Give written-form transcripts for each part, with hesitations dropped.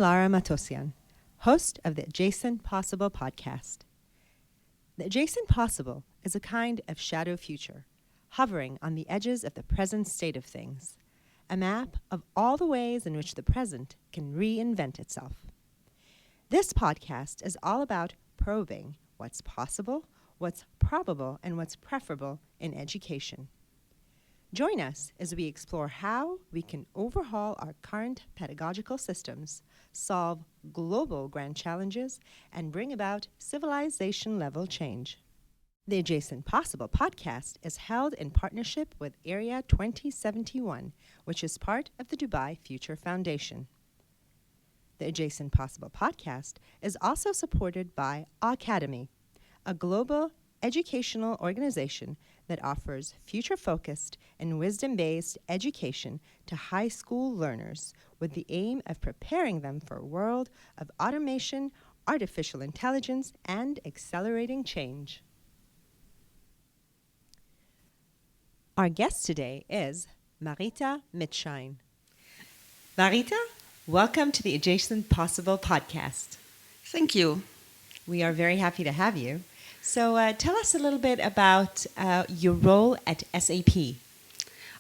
Lara Matosian, host of the Adjacent Possible podcast. The Adjacent Possible is a kind of shadow future, hovering on the edges of the present state of things, a map of all the ways in which the present can reinvent itself. This podcast is all about probing what's possible, what's probable, and what's preferable in education. Join us as we explore how we can overhaul our current pedagogical systems, solve global grand challenges, and bring about civilization-level change. The Adjacent Possible podcast is held in partnership with Area 2071, which is part of the Dubai Future Foundation. The Adjacent Possible podcast is also supported by Academy, a global educational organization that offers future-focused and wisdom-based education to high school learners with the aim of preparing them for a world of automation, artificial intelligence, and accelerating change. Our guest today is Marita Mitschein. Marita, welcome to the Adjacent Possible podcast. Thank you. We are very happy to have you. So tell us a little bit about your role at SAP.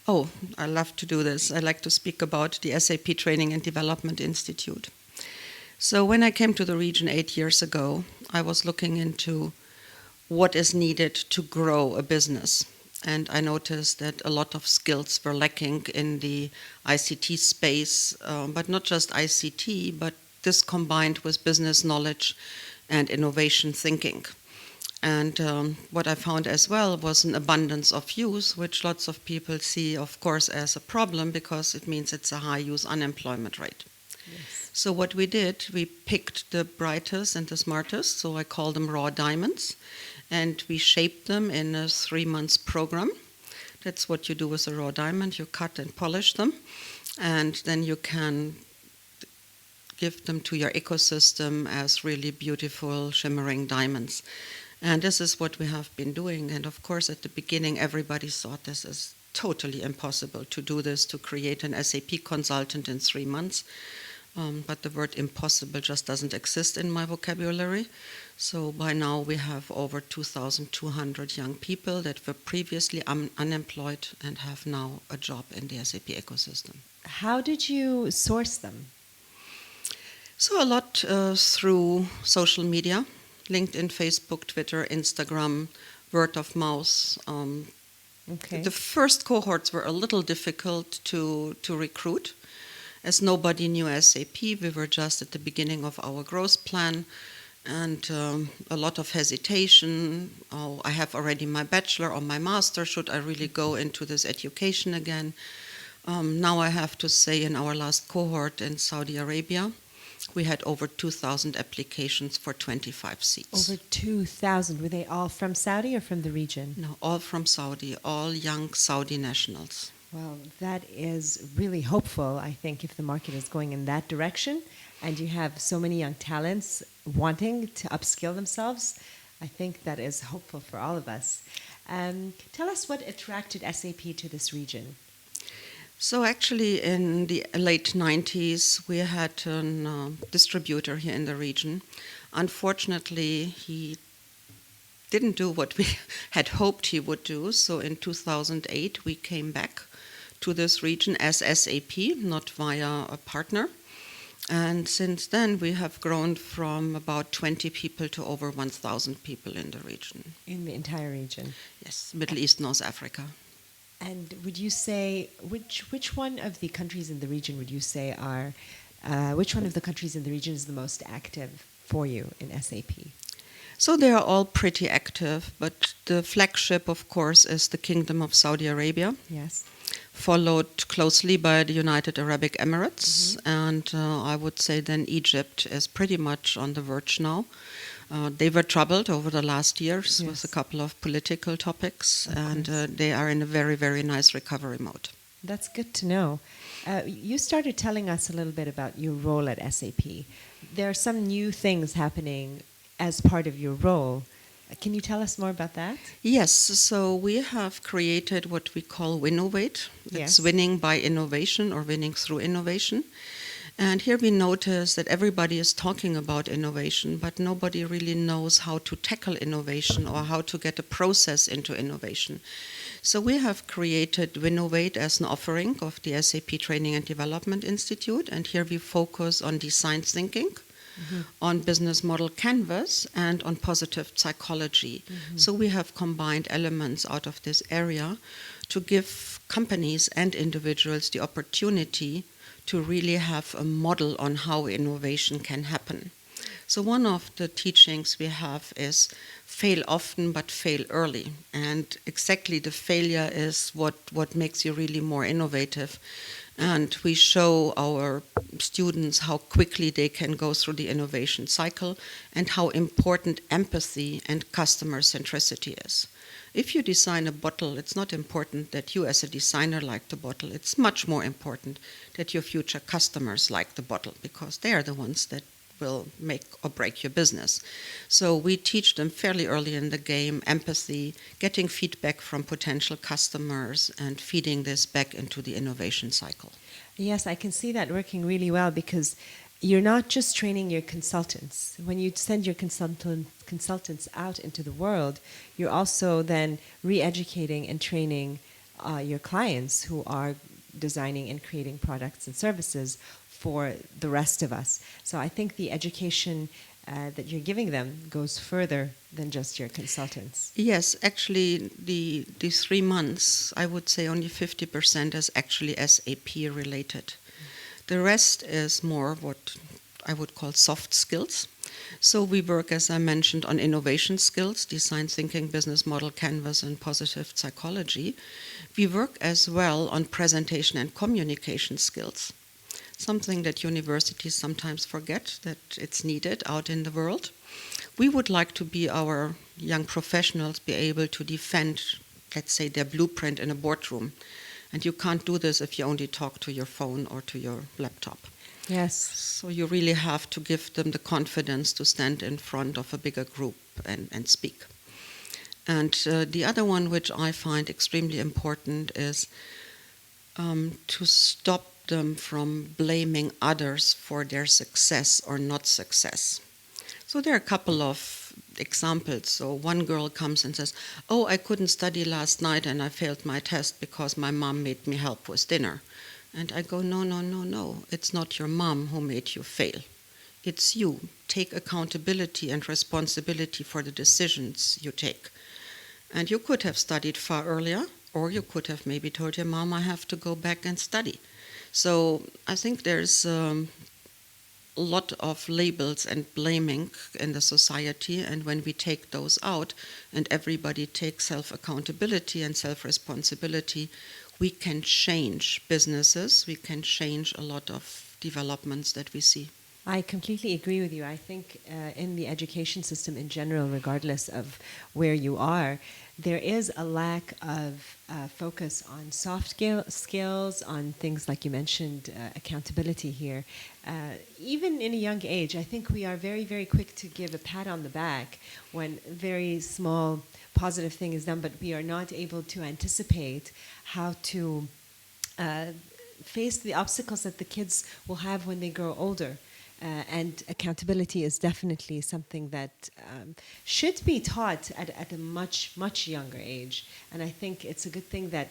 Oh, I love to do this. I like to speak about the SAP Training and Development Institute. So when I came to the region 8 years ago, I was looking into what is needed to grow a business. And I noticed that a lot of skills were lacking in the ICT space, but not just ICT, but this combined with business knowledge and innovation thinking. And what I found as well was an abundance of youth, which lots of people see, of course, as a problem because it means it's a high youth unemployment rate. Yes. So what we did, we picked the brightest and the smartest, so I call them raw diamonds, and we shaped them in a 3-month program. That's what you do with a raw diamond. You cut and polish them, and then you can give them to your ecosystem as really beautiful, shimmering diamonds. And this is what we have been doing. And of course, at the beginning, everybody thought this is totally impossible to do this, to create an SAP consultant in 3 months. But the word impossible just doesn't exist in my vocabulary. So by now, we have over 2,200 young people that were previously unemployed and have now a job in the SAP ecosystem. How did you source them? So a lot through social media. LinkedIn, Facebook, Twitter, Instagram, word of mouth. Okay. The first cohorts were a little difficult to recruit, as nobody knew SAP. We were just at the beginning of our growth plan, and a lot of hesitation. Oh, I have already my bachelor or my master. Should I really go into this education again? Now I have to say, in our last cohort in Saudi Arabia, we had over 2,000 applications for 25 seats. Over 2,000. Were they all from Saudi or from the region? No, all from Saudi, all young Saudi nationals. Well, that is really hopeful, I think, if the market is going in that direction and you have so many young talents wanting to upskill themselves. I think that is hopeful for all of us. Tell us what attracted SAP to this region. So actually in the late 90s, we had a distributor here in the region. Unfortunately, he didn't do what we had hoped he would do. So in 2008, we came back to this region as SAP, not via a partner. And since then, we have grown from about 20 people to over 1,000 people in the region. In the entire region? Yes, Middle East, North Africa. And would you say, which one of the countries in the region would you say are, which one of the countries in the region is the most active for you in SAP? So they are all pretty active, but the flagship, of course, is the Kingdom of Saudi Arabia. Yes. Followed closely by the United Arab Emirates, and I would say then Egypt is pretty much on the verge now. They were troubled over the last years with a couple of political topics, and they are in a very, very nice recovery mode. That's good to know. You started telling us a little bit about your role at SAP. There are some new things happening as part of your role. Can you tell us more about that? Yes, so we have created what we call innovate. It's winning by innovation or winning through innovation. And here we notice that everybody is talking about innovation, but nobody really knows how to tackle innovation or how to get a process into innovation. So we have created Innovate as an offering of the SAP Training and Development Institute, and here we focus on design thinking, on business model canvas, and on positive psychology. So we have combined elements out of this area to give companies and individuals the opportunity to really have a model on how innovation can happen. So one of the teachings we have is fail often but fail early. And exactly the failure is what makes you really more innovative. And we show our students how quickly they can go through the innovation cycle and how important empathy and customer centricity is. If you design a bottle, it's not important that you as a designer like the bottle. It's much more important that your future customers like the bottle, because they are the ones that will make or break your business. So we teach them fairly early in the game empathy, getting feedback from potential customers, and feeding this back into the innovation cycle. Yes, I can see that working really well, because you're not just training your consultants. When you send your consultants out into the world, you're also then re-educating and training your clients who are designing and creating products and services for the rest of us. So I think the education that you're giving them goes further than just your consultants. Yes, actually, the 3 months, I would say only 50% is actually SAP related. The rest is more what I would call soft skills. So we work, as I mentioned, on innovation skills, design thinking, business model canvas, and positive psychology. We work as well on presentation and communication skills, something that universities sometimes forget that it's needed out in the world. We would like to be our young professionals be able to defend, let's say, their blueprint in a boardroom. And you can't do this if you only talk to your phone or to your laptop. Yes. So you really have to give them the confidence to stand in front of a bigger group and speak. And the other one, which I find extremely important, is to stop them from blaming others for their success or not success. So there are a couple of examples. So one girl comes and says, "Oh, I couldn't study last night and I failed my test because my mom made me help with dinner." And I go, no. It's not your mom who made you fail. It's you. Take accountability and responsibility for the decisions you take. And you could have studied far earlier, or you could have maybe told your mom, "I have to go back and study." So I think there's a lot of labels and blaming in the society, and when we take those out and everybody takes self-accountability and self-responsibility, we can change businesses, we can change a lot of developments that we see. I completely agree with you. I think in the education system in general, regardless of where you are, there is a lack of focus on soft skills, on things like you mentioned, accountability here. Even in a young age, I think we are very, very quick to give a pat on the back when a very small positive thing is done, but we are not able to anticipate how to face the obstacles that the kids will have when they grow older. And accountability is definitely something that should be taught at a much, much younger age. And I think it's a good thing that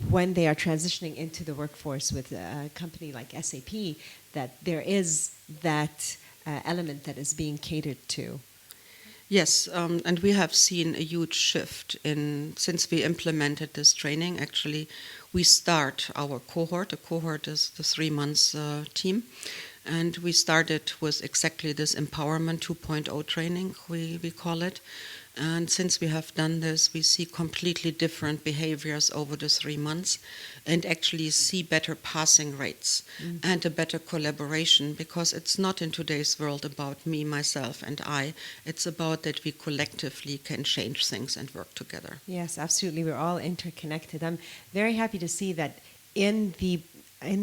when they are transitioning into the workforce with a company like SAP, that there is that element that is being catered to. Yes, and we have seen a huge shift since we implemented this training. Actually, we start our cohort. A cohort is the 3 months team. And we started with exactly this empowerment 2.0 training, we call it. And since we have done this, we see completely different behaviors over the 3 months and actually see better passing rates and a better collaboration, because it's not in today's world about me, myself, and I. It's about that we collectively can change things and work together. Yes, absolutely. We're all interconnected. I'm very happy to see that in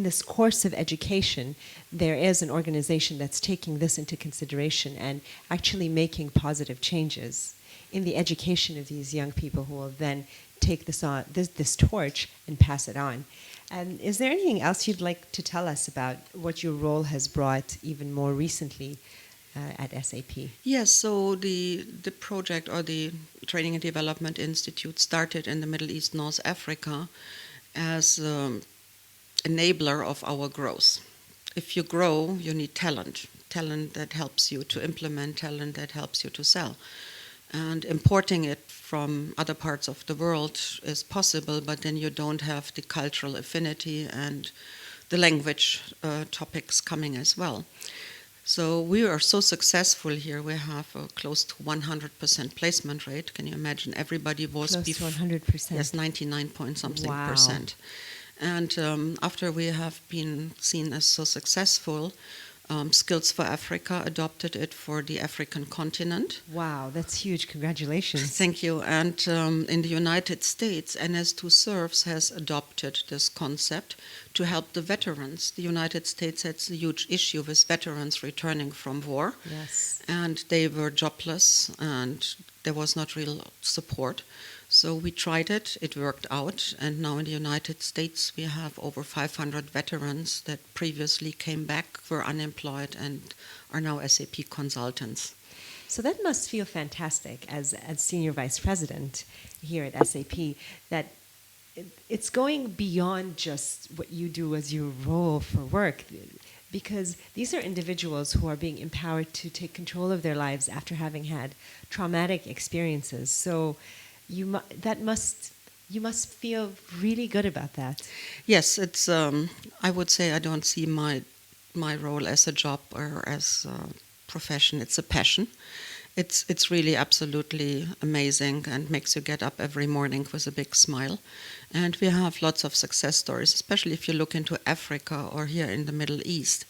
this course of education, there is an organization that's taking this into consideration and actually making positive changes in the education of these young people who will then take this torch and pass it on. And is there anything else you'd like to tell us about what your role has brought even more recently at SAP? Yes, so the project, or the Training and Development Institute, started in the Middle East, North Africa, as enabler of our growth. If you grow, you need talent that helps you to implement, talent that helps you to sell. And importing it from other parts of the world is possible, but then you don't have the cultural affinity and the language topics coming as well. So we are so successful here. We have a close to 100% placement rate. Can you imagine? Everybody was close to 100%. Yes, 99 point something Wow. percent. And after we have been seen as so successful, Skills for Africa adopted it for the African continent. Wow, that's huge. Congratulations. Thank you. And in the United States, NS2 Serves has adopted this concept to help the veterans. The United States has a huge issue with veterans returning from war. Yes. And they were jobless, and there was not real support. So we tried it, it worked out, and now in the United States we have over 500 veterans that previously came back, were unemployed, and are now SAP consultants. So that must feel fantastic as Senior Vice President here at SAP, that it's going beyond just what you do as your role for work, because these are individuals who are being empowered to take control of their lives after having had traumatic experiences. So you must feel really good about that. Yes, it's. I would say I don't see my role as a job or as a profession. It's a passion. It's really absolutely amazing and makes you get up every morning with a big smile. And we have lots of success stories, especially if you look into Africa or here in the Middle East.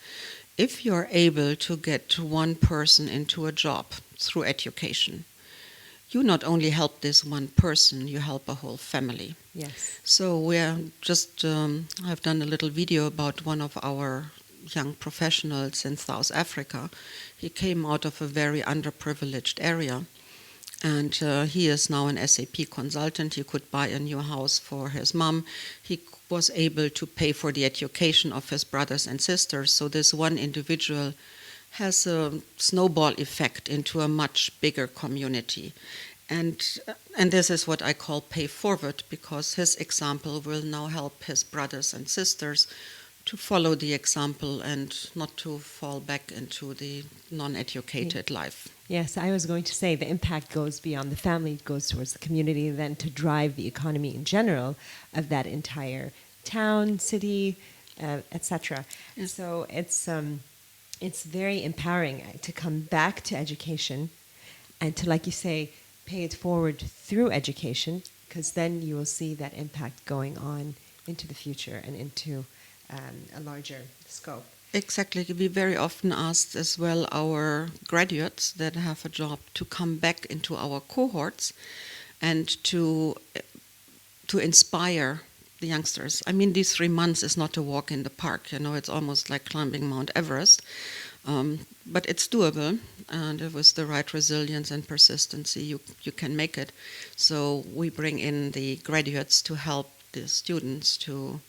If you're able to get one person into a job through education, you not only help this one person, you help a whole family. Yes. So we're just, I've done a little video about one of our young professionals in South Africa. He came out of a very underprivileged area, and he is now an SAP consultant. He could buy a new house for his mom. He was able to pay for the education of his brothers and sisters. So this one individual has a snowball effect into a much bigger community. And this is what I call pay forward, because his example will now help his brothers and sisters to follow the example and not to fall back into the non-educated life. Yes, I was going to say the impact goes beyond the family, it goes towards the community, then to drive the economy in general of that entire town, city, etc. Yes. So it's very empowering to come back to education and to, like you say, pay it forward through education, because then you will see that impact going on into the future and into a larger scope. Exactly. We very often ask as well our graduates that have a job to come back into our cohorts and to inspire the youngsters. I mean, these 3 months is not a walk in the park. You know, it's almost like climbing Mount Everest. But it's doable, and with the right resilience and persistency, you can make it. So we bring in the graduates to help the students to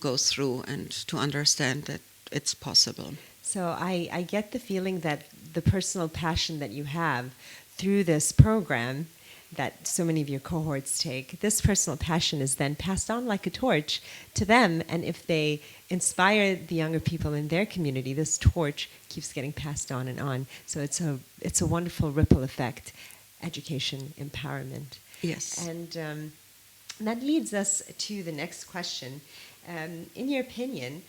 go through and to understand that it's possible. So I get the feeling that the personal passion that you have through this program that so many of your cohorts take, this personal passion is then passed on like a torch to them, and if they inspire the younger people in their community, this torch keeps getting passed on and on. So it's a wonderful ripple effect, education, empowerment. Yes. And that leads us to the next question. In your opinion,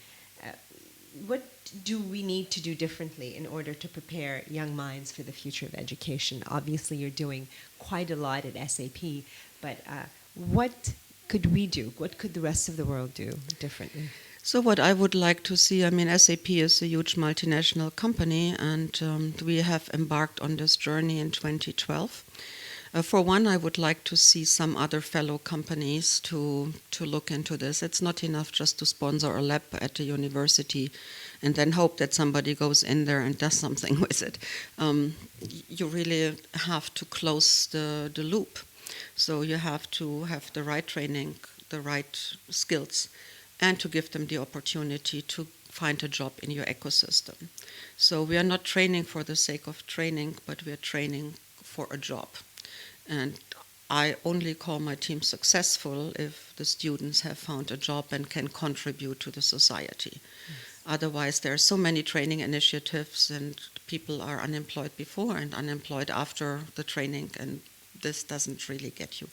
what do we need to do differently in order to prepare young minds for the future of education? Obviously, you're doing quite a lot at SAP, but what could we do? What could the rest of the world do differently? So what I would like to see, I mean, SAP is a huge multinational company, and we have embarked on this journey in 2012. For one, I would like to see some other fellow companies to look into this. It's not enough just to sponsor a lab at a university and then hope that somebody goes in there and does something with it. You really have to close the loop. So you have to have the right training, the right skills, and to give them the opportunity to find a job in your ecosystem. So we are not training for the sake of training, but we are training for a job. And I only call my team successful if the students have found a job and can contribute to the society. Yes. Otherwise, there are so many training initiatives and people are unemployed before and unemployed after the training, and this doesn't really get you.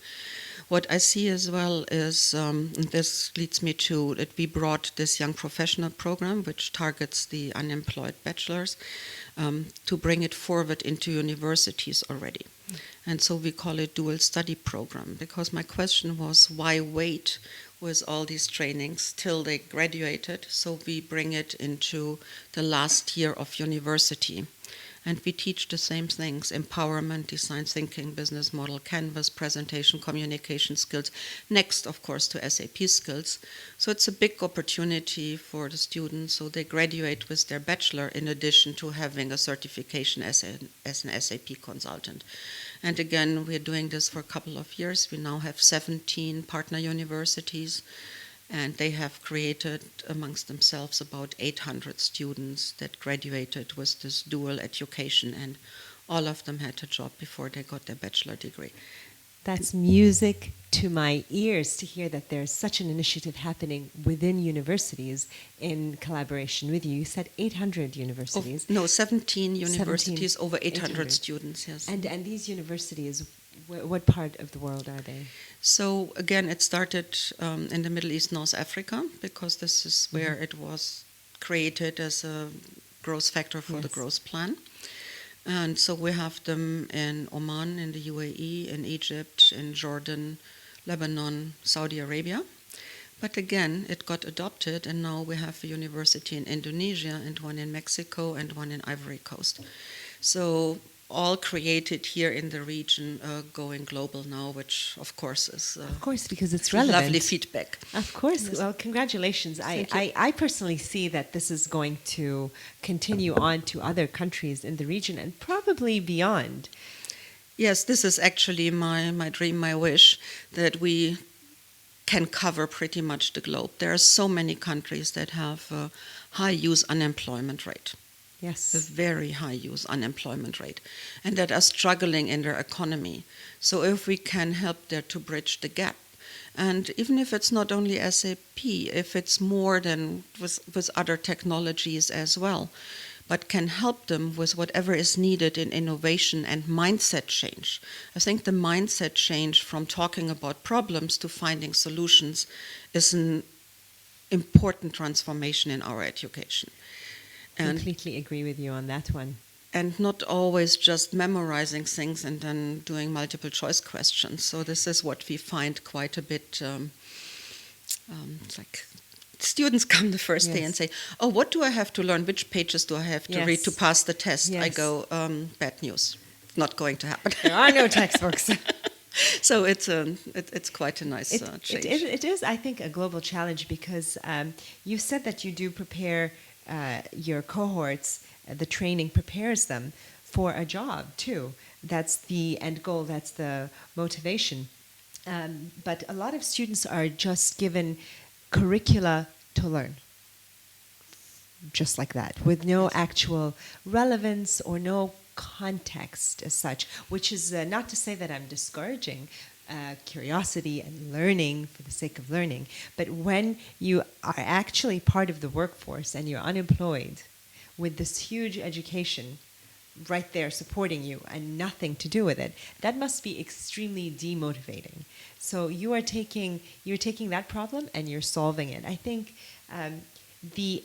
What I see as well is, and this leads me to that we brought this young professional program, which targets the unemployed bachelors, to bring it forward into universities already. And so we call it dual study program, because my question was, why wait with all these trainings till they graduated? So we bring it into the last year of university. And we teach the same things: empowerment, design thinking, business model, canvas, presentation, communication skills, next, of course, to SAP skills. So it's a big opportunity for the students. So they graduate with their bachelor in addition to having a certification as an SAP consultant. And again, we're doing this for a couple of years. We now have 17 partner universities, and they have created amongst themselves about 800 students that graduated with this dual education, and all of them had a job before they got their bachelor degree. That's music to my ears to hear that there's such an initiative happening within universities in collaboration with you. You said 800 universities. No, 17 universities, 17, over 800 students, yes. And these universities, what part of the world are they? So again, it started in the Middle East, North Africa, because this is where it was created as a growth factor for the growth plan. And so we have them in Oman, in the UAE, in Egypt, in Jordan, Lebanon, Saudi Arabia. But again, it got adopted, and now we have a university in Indonesia and one in Mexico and one in Ivory Coast. So all created here in the region, going global now, which of course is of course, because it's relevant. Lovely feedback. Of course. Yes. Well, congratulations. I personally see that this is going to continue on to other countries in the region and probably beyond. Yes, this is actually my dream, my wish, that we can cover pretty much the globe. There are so many countries that have a high youth unemployment rate. Yes. A very high youth unemployment rate, and that are struggling in their economy. So if we can help there to bridge the gap, and even if it's not only SAP, if it's more than with other technologies as well, but can help them with whatever is needed in innovation and mindset change. I think the mindset change from talking about problems to finding solutions is an important transformation in our education. Completely agree with you on that one. And not always just memorizing things and then doing multiple choice questions. So this is what we find quite a bit. It's like students come the first day and say, "Oh, what do I have to learn? Which pages do I have to read to pass the test?" Yes. I go, "Bad news. Not going to happen." There are no textbooks. So it's quite a nice change. It is, I think, a global challenge because you said that you do prepare your cohorts, the training prepares them for a job too. That's the end goal, that's the motivation. But a lot of students are just given curricula to learn, just like that, with no actual relevance or no context as such, which is not to say that I'm discouraging curiosity and learning for the sake of learning, but when you are actually part of the workforce and you're unemployed with this huge education right there supporting you and nothing to do with it, that must be extremely demotivating. So you're taking that problem and you're solving it. I think the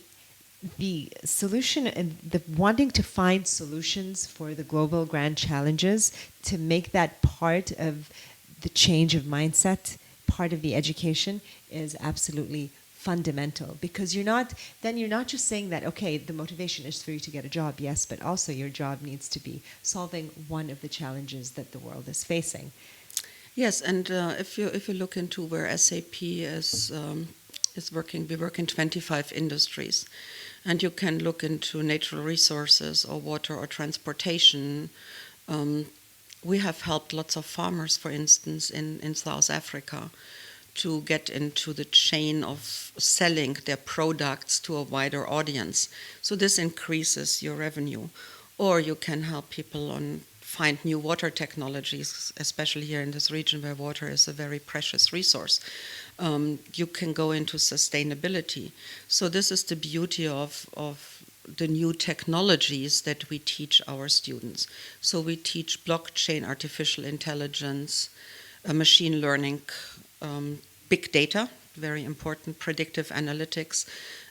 solution and the wanting to find solutions for the global grand challenges, to make that part of the change of mindset, part of the education, is absolutely fundamental, because you're not just saying that, okay, the motivation is for you to get a job, yes, but also your job needs to be solving one of the challenges that the world is facing. Yes, and if you look into where SAP is working, we work in 25 industries, and you can look into natural resources or water or transportation. We have helped lots of farmers, for instance, in South Africa to get into the chain of selling their products to a wider audience. So this increases your revenue. Or you can help people on find new water technologies, especially here in this region where water is a very precious resource. You can go into sustainability. So this is the beauty of the new technologies that we teach our students. So we teach blockchain, artificial intelligence, machine learning, big data, very important, predictive analytics.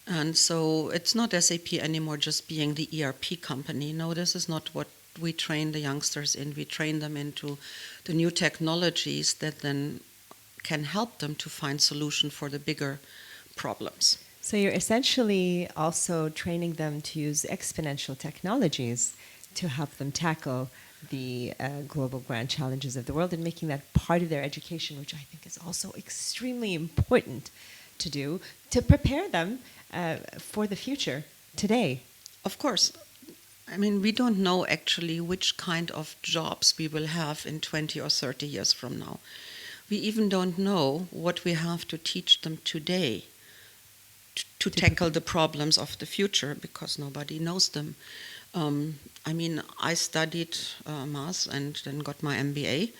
And so it's not SAP anymore just being the ERP company. No, this is not what we train the youngsters in. We train them into the new technologies that then can help them to find solution for the bigger problems. So you're essentially also training them to use exponential technologies to help them tackle the global grand challenges of the world and making that part of their education, which I think is also extremely important to do, to prepare them for the future today. Of course. I mean, we don't know actually which kind of jobs we will have in 20 or 30 years from now. We even don't know what we have to teach them today to tackle the problems of the future, because nobody knows them. I mean, I studied math and then got my MBA.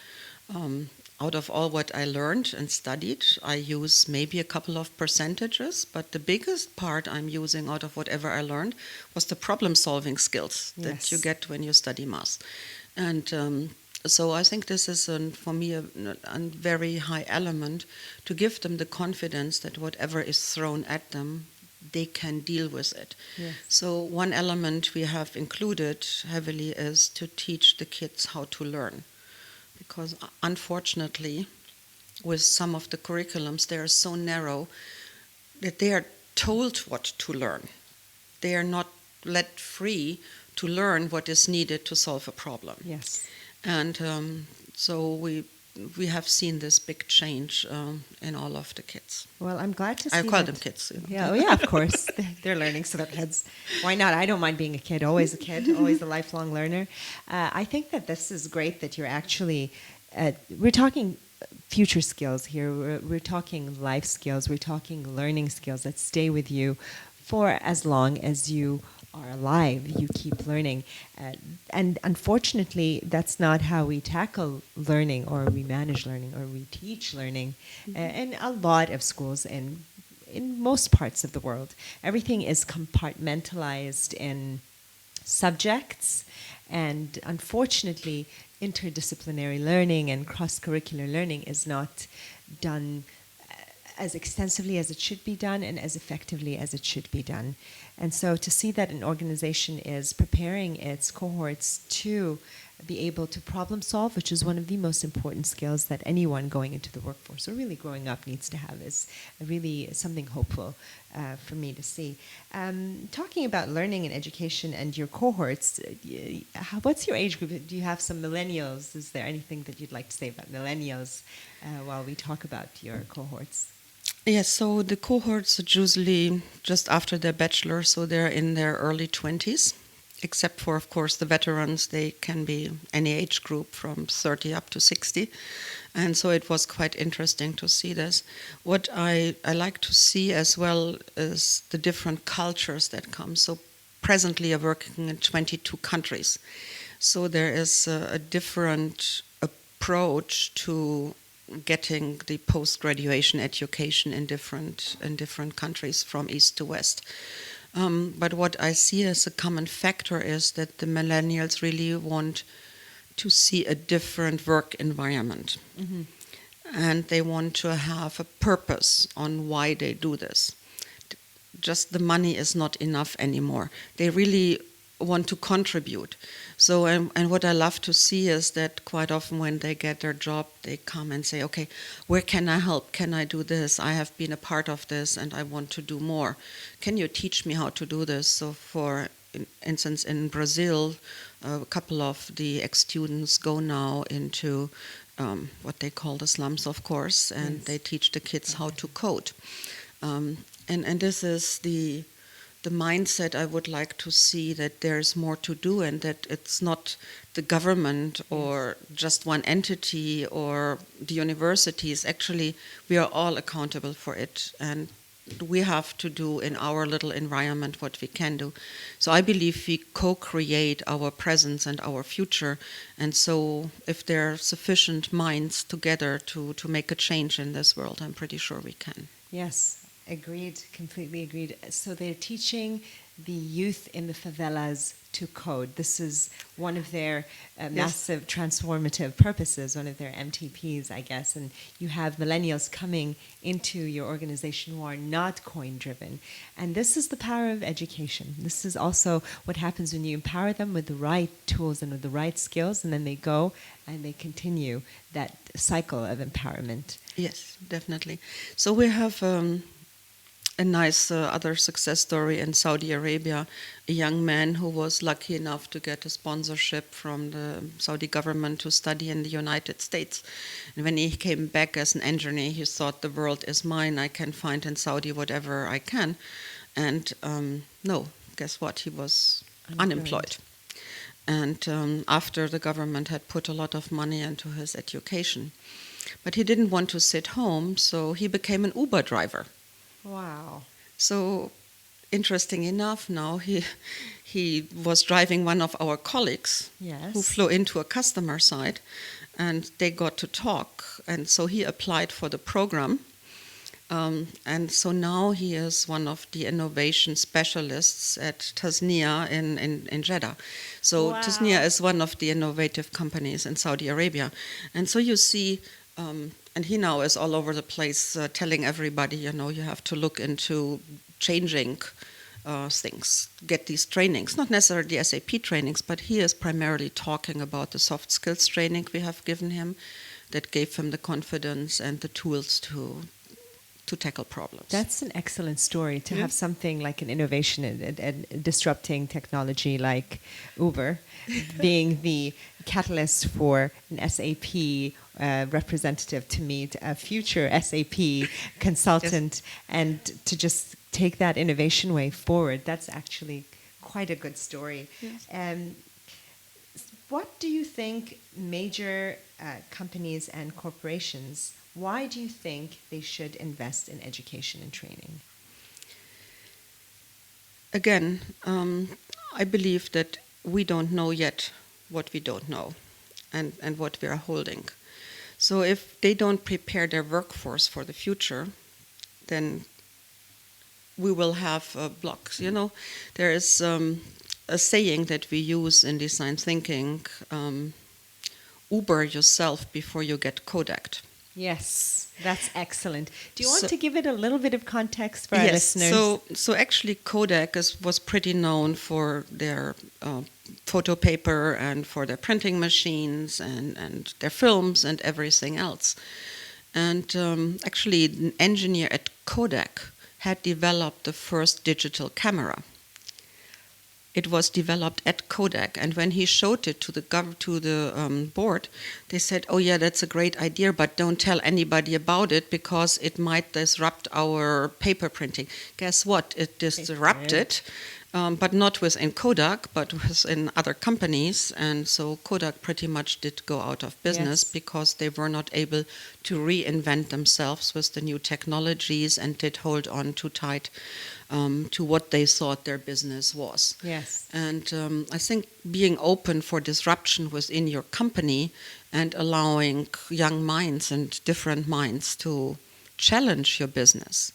Out of all what I learned and studied, I use maybe a couple of percentages, but the biggest part I'm using out of whatever I learned was the problem-solving skills that you get when you study math. And so I think this is, for me, a very high element to give them the confidence that whatever is thrown at them, they can deal with it. Yes. So one element we have included heavily is to teach the kids how to learn. Because unfortunately, with some of the curriculums, they are so narrow that they are told what to learn. They are not let free to learn what is needed to solve a problem. Yes. And so we have seen this big change in all of the kids. Well, I'm glad to see I call that. them kids. You know. Yeah, oh yeah, of course. They're learning, so they're kids. Why not? I don't mind being a kid, always a lifelong learner. I think that this is great that you're actually, we're talking future skills here. We're talking life skills. We're talking learning skills that stay with you for as long as you are alive. You keep learning. And unfortunately, that's not how we tackle learning, or we manage learning, or we teach learning in a lot of schools and in most parts of the world. Everything is compartmentalized in subjects, and unfortunately, interdisciplinary learning and cross-curricular learning is not done as extensively as it should be done and as effectively as it should be done. And so to see that an organization is preparing its cohorts to be able to problem solve, which is one of the most important skills that anyone going into the workforce or really growing up needs to have, is really something hopeful for me to see. Talking about learning and education and your cohorts, what's your age group? Do you have some millennials? Is there anything that you'd like to say about millennials while we talk about your cohorts? Yes, so the cohorts are usually just after their bachelor, so they're in their early 20s, except for, of course, the veterans. They can be any age group from 30 up to 60. And so it was quite interesting to see this. What I like to see as well is the different cultures that come. So presently I'm working in 22 countries. So there is a different approach to getting the post-graduation education in different countries from east to west. But what I see as a common factor is that the millennials really want to see a different work environment. Mm-hmm. And they want to have a purpose on why they do this. Just the money is not enough anymore. They really want to contribute. So, and what I love to see is that quite often when they get their job, they come and say, okay, where can I help? Can I do this? I have been a part of this and I want to do more. Can you teach me how to do this? So for instance, in Brazil, a couple of the ex-students go now into what they call the slums, of course, and they teach the kids how to code. And this is the the mindset I would like to see, that there's more to do and that it's not the government or just one entity or the universities. Actually, we are all accountable for it, and we have to do in our little environment what we can do. So I believe we co-create our presence and our future. And so if there are sufficient minds together to make a change in this world, I'm pretty sure we can. Yes, agreed, completely agreed. So they're teaching the youth in the favelas to code. This is one of their massive transformative purposes, one of their MTPs, I guess. And you have millennials coming into your organization who are not coin-driven. And this is the power of education. This is also what happens when you empower them with the right tools and with the right skills, and then they go and they continue that cycle of empowerment. Yes, definitely. So we have a nice other success story in Saudi Arabia, a young man who was lucky enough to get a sponsorship from the Saudi government to study in the United States. And when he came back as an engineer, he thought, the world is mine, I can find in Saudi whatever I can. And no, guess what? He was unemployed. And after the government had put a lot of money into his education. But he didn't want to sit home, so he became an Uber driver. Wow. So, interesting enough, now he was driving one of our colleagues who flew into a customer site, and they got to talk. And so he applied for the program. And so now he is one of the innovation specialists at Tasnia in Jeddah. So wow. Tasnia is one of the innovative companies in Saudi Arabia. And so you see, and he now is all over the place telling everybody, you have to look into changing things, get these trainings, not necessarily the SAP trainings, but he is primarily talking about the soft skills training we have given him that gave him the confidence and the tools to tackle problems. That's an excellent story, to have something like an innovation and disrupting technology like Uber being the catalyst for an SAP representative to meet a future SAP consultant and to just take that innovation way forward. That's actually quite a good story. Yes. What do you think major companies and corporations, why do you think they should invest in education and training? Again, I believe that we don't know yet what we don't know and what we are holding. So if they don't prepare their workforce for the future, then we will have blocks. There is a saying that we use in design thinking, Uber yourself before you get Kodaked. Yes, that's excellent. Do you want to give it a little bit of context for our listeners? So actually Kodak was pretty known for their photo paper and for their printing machines and their films and everything else. And actually an engineer at Kodak had developed the first digital camera. It was developed at Kodak, and when he showed it to the board, they said, "Oh yeah, that's a great idea, but don't tell anybody about it because it might disrupt our paper printing." Guess what? It disrupted, but not within Kodak, but within other companies, and so Kodak pretty much did go out of business because they were not able to reinvent themselves with the new technologies and did hold on too tight to what they thought their business was. Yes. And I think being open for disruption within your company and allowing young minds and different minds to challenge your business,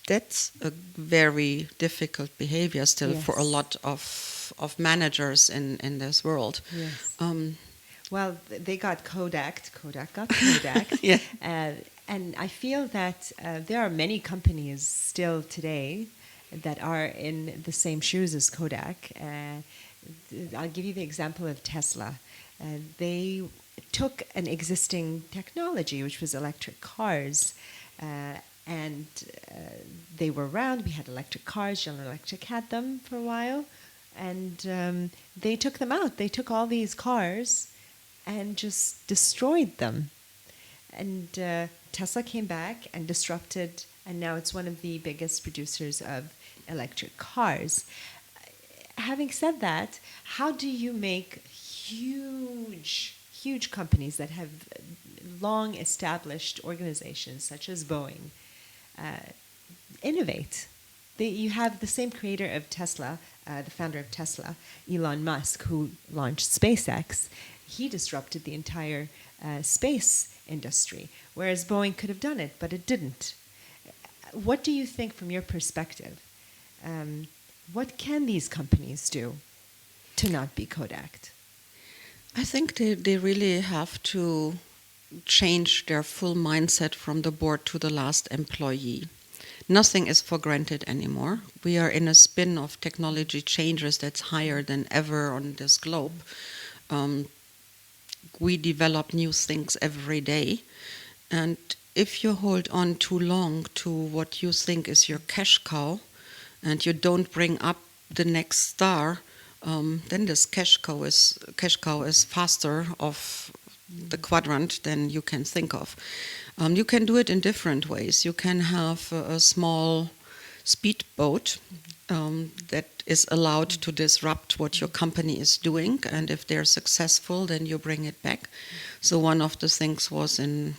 that's a very difficult behavior still for a lot of managers in this world. Yes. Well, they got Kodak got Kodak. Yeah. And I feel that there are many companies still today that are in the same shoes as Kodak. I'll give you the example of Tesla. They took an existing technology, which was electric cars, and they were around. We had electric cars. General Electric had them for a while. And they took them out. They took all these cars and just destroyed them. And Tesla came back and disrupted, and now it's one of the biggest producers of electric cars. Having said that, how do you make huge companies that have long established organizations such as Boeing innovate? You have the same creator of Tesla, the founder of Tesla, Elon Musk, who launched SpaceX. He disrupted the entire space industry, whereas Boeing could have done it, but it didn't. What do you think from your perspective? What can these companies do to not be Kodak? I think they really have to change their full mindset from the board to the last employee. Nothing is for granted anymore. We are in a spin of technology changes that's higher than ever on this globe. We develop new things every day. And if you hold on too long to what you think is your cash cow, and you don't bring up the next star, then this cash cow is faster off the quadrant than you can think of. You can do it in different ways. You can have a small speedboat that is allowed to disrupt what your company is doing, and if they're successful, then you bring it back. So one of the things was in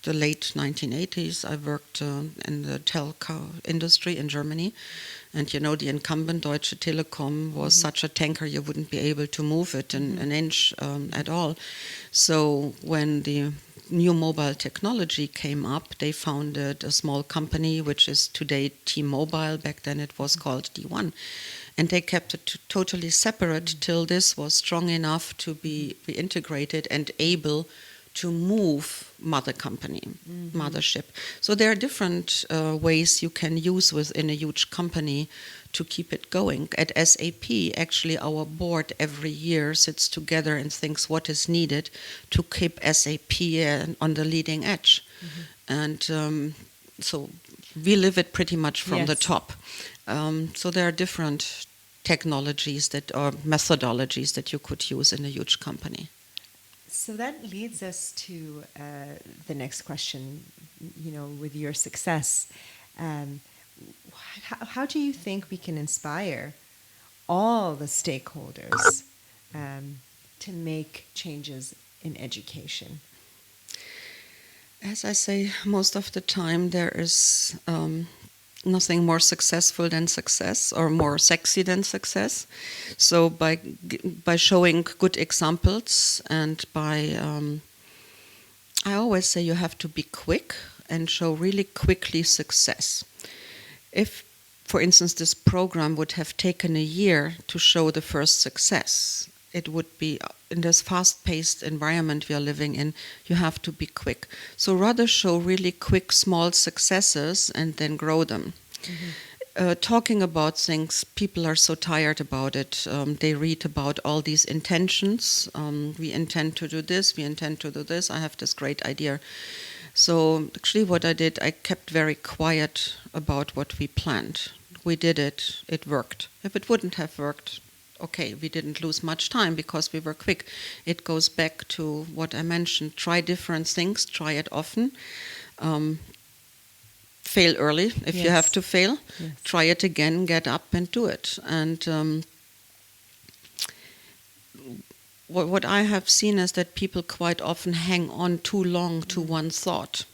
the late 1980s, I worked in the telco industry in Germany. And the incumbent Deutsche Telekom was such a tanker, you wouldn't be able to move it an inch at all. So when the new mobile technology came up, they founded a small company, which is today T-Mobile. Back then it was called D1. And they kept it totally separate till this was strong enough to be integrated and able to move mothership. So there are different ways you can use within a huge company to keep it going. At SAP, actually, our board every year sits together and thinks what is needed to keep SAP on the leading edge. And so we live it pretty much from the top. So there are different technologies or methodologies that you could use in a huge company. So that leads us to the next question. With your success, how do you think we can inspire all the stakeholders to make changes in education? As I say, most of the time there is nothing more successful than success, or more sexy than success. So by showing good examples, and by I always say you have to be quick and show really quickly success. If, for instance, this program would have taken a year to show the first success, it would be, in this fast-paced environment we are living in, you have to be quick. So rather show really quick, small successes and then grow them. Talking about things, people are so tired about it. They read about all these intentions. We intend to do this, we intend to do this, I have this great idea. So actually what I did, I kept very quiet about what we planned. We did it, it worked. If it wouldn't have worked, okay, we didn't lose much time because we were quick. It goes back to what I mentioned. Try different things, try it often. Fail early if you have to fail. Yes. Try it again, get up and do it. And what I have seen is that people quite often hang on too long to one thought.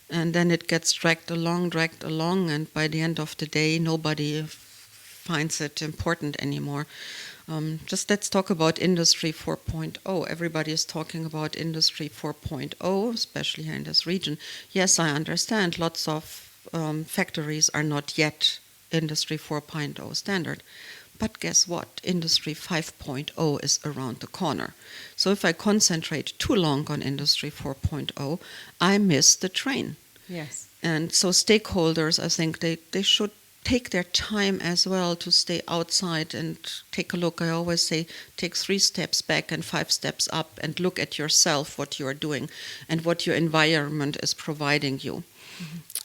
And then it gets dragged along, and by the end of the day, nobody finds it important anymore. Just let's talk about Industry 4.0. Everybody is talking about Industry 4.0, especially here in this region. Yes, I understand lots of factories are not yet Industry 4.0 standard. But guess what? Industry 5.0 is around the corner. So if I concentrate too long on Industry 4.0, I miss the train. Yes. And so stakeholders, I think they should take their time as well to stay outside and take a look. I always say, take 3 steps back and 5 steps up and look at yourself, what you are doing and what your environment is providing you.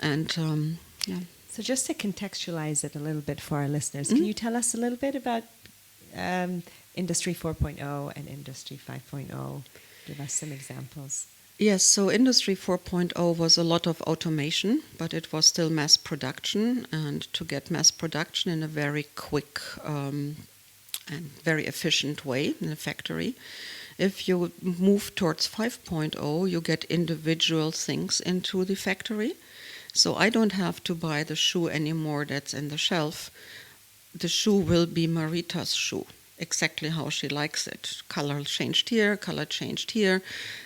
And yeah. So just to contextualize it a little bit for our listeners, can you tell us a little bit about Industry 4.0 and Industry 5.0? Give us some examples. Yes, so Industry 4.0 was a lot of automation, but it was still mass production. And to get mass production in a very quick and very efficient way in a factory, if you move towards 5.0, you get individual things into the factory. So I don't have to buy the shoe anymore that's in the shelf. The shoe will be Marita's shoe, exactly how she likes it. Color changed here, color changed here.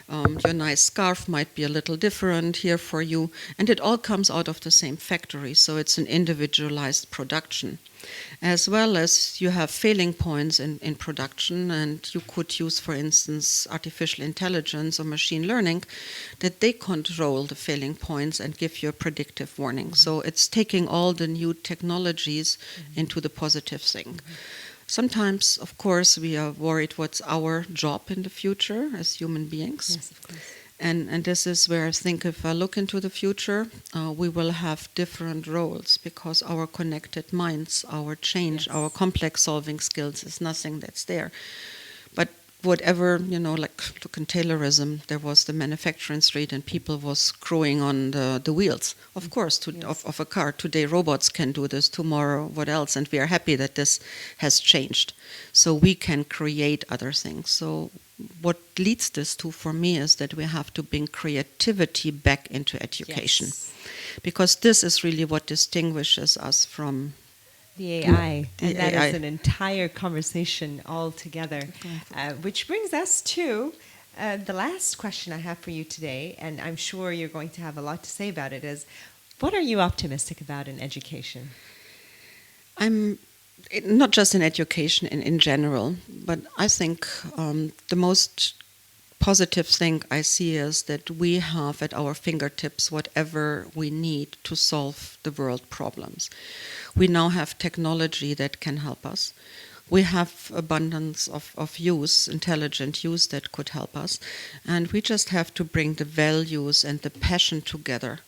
Your nice scarf might be a little different here for you. And it all comes out of the same factory, so it's an individualized production. As well as you have failing points in production, and you could use, for instance, artificial intelligence or machine learning, that they control the failing points and give you a predictive warning. Mm-hmm. So it's taking all the new technologies into the positive thing. Mm-hmm. Sometimes, of course, we are worried what's our job in the future as human beings. Yes, of course. And this is where I think if I look into the future, we will have different roles because our connected minds, our change, our complex solving skills is nothing that's there. But whatever, like look in Taylorism, there was the manufacturing street and people was screwing on the wheels, of course, of a car. Today robots can do this, tomorrow what else? And we are happy that this has changed. So we can create other things. So what leads this to, for me, is that we have to bring creativity back into education. Yes. Because this is really what distinguishes us from the AI. And that AI. is an entire conversation altogether. Which brings us to the last question I have for you today, and I'm sure you're going to have a lot to say about it, is what are you optimistic about in education? I'm not just in education, in general, but I think the most positive thing I see is that we have at our fingertips whatever we need to solve the world problems. We now have technology that can help us. We have abundance of use, intelligent use that could help us. And we just have to bring the values and the passion together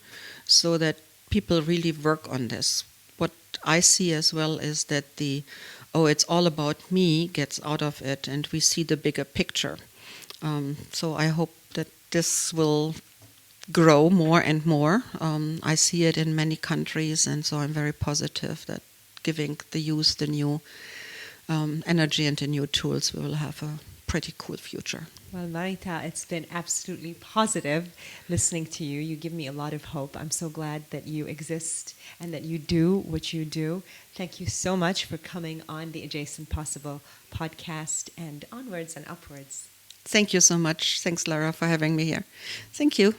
so that people really work on this. What I see as well is that it's all about me gets out of it, and we see the bigger picture. So I hope that this will grow more and more. I see it in many countries, and so I'm very positive that giving the youth the new energy and the new tools, we will have a pretty cool future. Well, Marita, it's been absolutely positive listening to you. You give me a lot of hope. I'm so glad that you exist and that you do what you do. Thank you so much for coming on the Adjacent Possible podcast, and onwards and upwards. Thank you so much. Thanks, Lara, for having me here. Thank you.